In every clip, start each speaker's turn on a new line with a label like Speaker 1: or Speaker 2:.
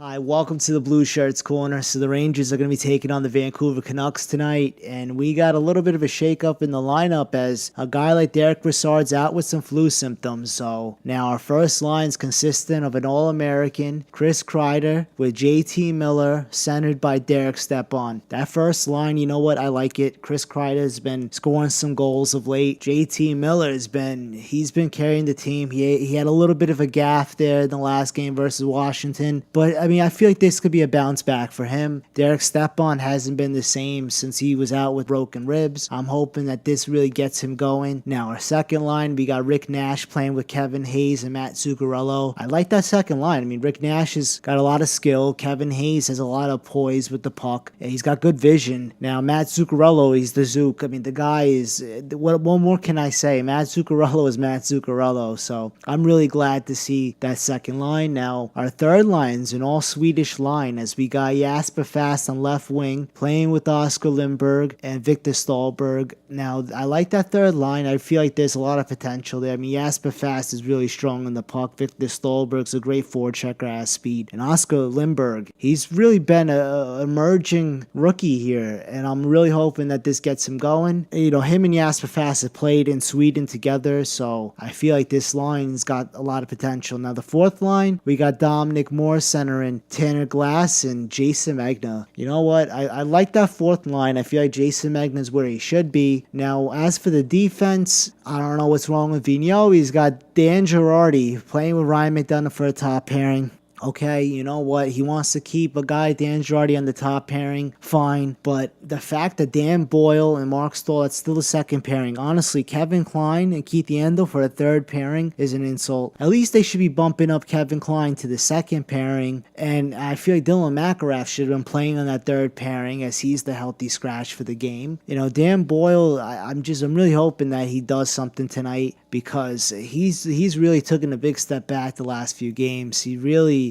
Speaker 1: Hi, welcome to the Blueshirts corner. So the Rangers are going to be taking on the Vancouver Canucks tonight, and we got a little bit of a shakeup in the lineup as a guy like Derek Brassard's out with some flu symptoms. So now our first line's consistent of an All-American, Chris Kreider, with JT Miller, centered by Derek Stepan. That first line, you know what? I like it. Chris Kreider's been scoring some goals of late. JT Miller he's been carrying the team. He had a little bit of a gaffe there in the last game versus Washington, but I feel like this could be a bounce back for him. Derek Stepan hasn't been the same since he was out with broken ribs. I'm hoping that this really gets him going. Now, our second line, we got Rick Nash playing with Kevin Hayes and Matt Zuccarello. I like that second line. Rick Nash has got a lot of skill. Kevin Hayes has a lot of poise with the puck. He's got good vision. Now, Matt Zuccarello, he's the Zook. The guy is... What more can I say? Matt Zuccarello is Matt Zuccarello. So, I'm really glad to see that second line. Now, our third line's an all-Swedish line as we got Jasper Fast on left wing playing with Oscar Lindberg and Victor Stalberg. Now, I like that third line. I feel like there's a lot of potential there. Jasper Fast is really strong in the puck. Victor Stalberg's a great forechecker, has speed. And Oscar Lindberg, he's really been an emerging rookie here, and I'm really hoping that this gets him going. Him and Jasper Fast have played in Sweden together, so I feel like this line's got a lot of potential. Now, the fourth line, we got Dominic Moore centering Tanner Glass and Jason Magna. You know what? I like that fourth line. I feel like Jason Magna's where he should be. Now, as for the defense, I don't know what's wrong with Vigneault. He's got Dan Girardi playing with Ryan McDonough for a top pairing. Okay, you know what? He wants to keep a guy, Dan Girardi, on the top pairing. Fine. But the fact that Dan Boyle and Mark Stoll, that's still the second pairing. Honestly, Kevin Klein and Keith Yandel for a third pairing is an insult. At least they should be bumping up Kevin Klein to the second pairing. And I feel like Dylan McIlrath should have been playing on that third pairing as he's the healthy scratch for the game. Dan Boyle, I'm really hoping that he does something tonight because he's really taken a big step back the last few games.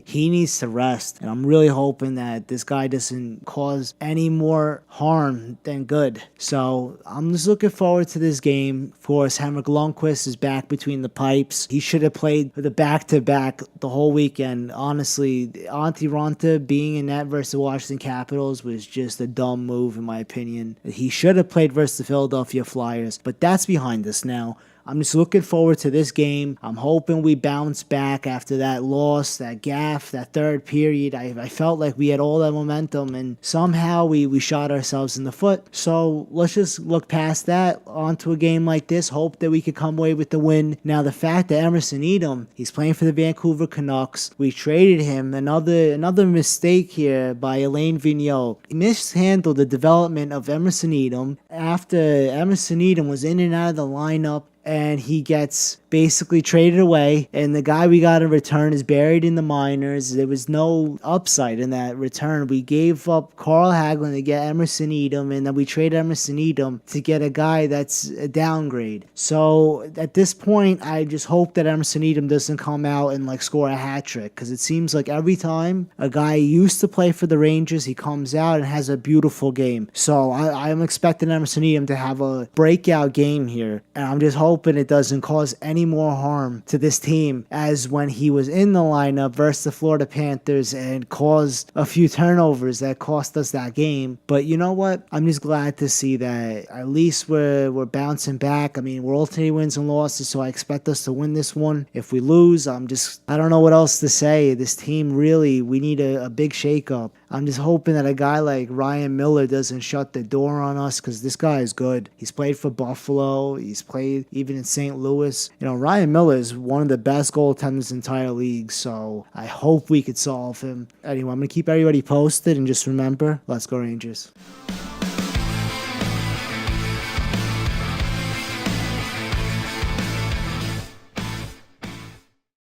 Speaker 1: He needs to rest, and I'm really hoping that this guy doesn't cause any more harm than good. So I'm just looking forward to this game. Of course, Henrik Lundqvist is back between the pipes. He should have played the back-to-back the whole weekend. Honestly, Antti Ranta being in net versus the Washington Capitals was just a dumb move, in my opinion. He should have played versus the Philadelphia Flyers, but that's behind us now. I'm just looking forward to this game. I'm hoping we bounce back after that loss, that gaffe, that third period. I felt like we had all that momentum, and somehow we shot ourselves in the foot. So let's just look past that onto a game like this. Hope that we could come away with the win. Now, the fact that Emerson Edom, he's playing for the Vancouver Canucks. We traded him. Another mistake here by Alain Vigneault. He mishandled the development of Emerson Edom after Emerson Edom was in and out of the lineup, and he gets basically traded away, and the guy we got in return is buried in the minors. There was no upside in that return. We gave up Carl Hagelin to get Emerson Edom, and then we traded Emerson Edom to get a guy that's a downgrade. So at this point, I just hope that Emerson Edom doesn't come out and score a hat trick, because it seems like every time a guy used to play for the Rangers, he comes out and has a beautiful game. So I'm expecting Emerson Edom to have a breakout game here, and I'm just hoping it doesn't cause any more harm to this team as when he was in the lineup versus the Florida Panthers and caused a few turnovers that cost us that game. But you know what? I'm just glad to see that at least we're bouncing back. We're alternating wins and losses, so I expect us to win this one. If we lose, I don't know what else to say. This team really, we need a big shakeup. I'm just hoping that a guy like Ryan Miller doesn't shut the door on us, because this guy is good. He's played for Buffalo. He's played even in St. Louis. Ryan Miller is one of the best goaltenders in the entire league, so I hope we could solve him. Anyway, I'm going to keep everybody posted, and just remember, let's go Rangers.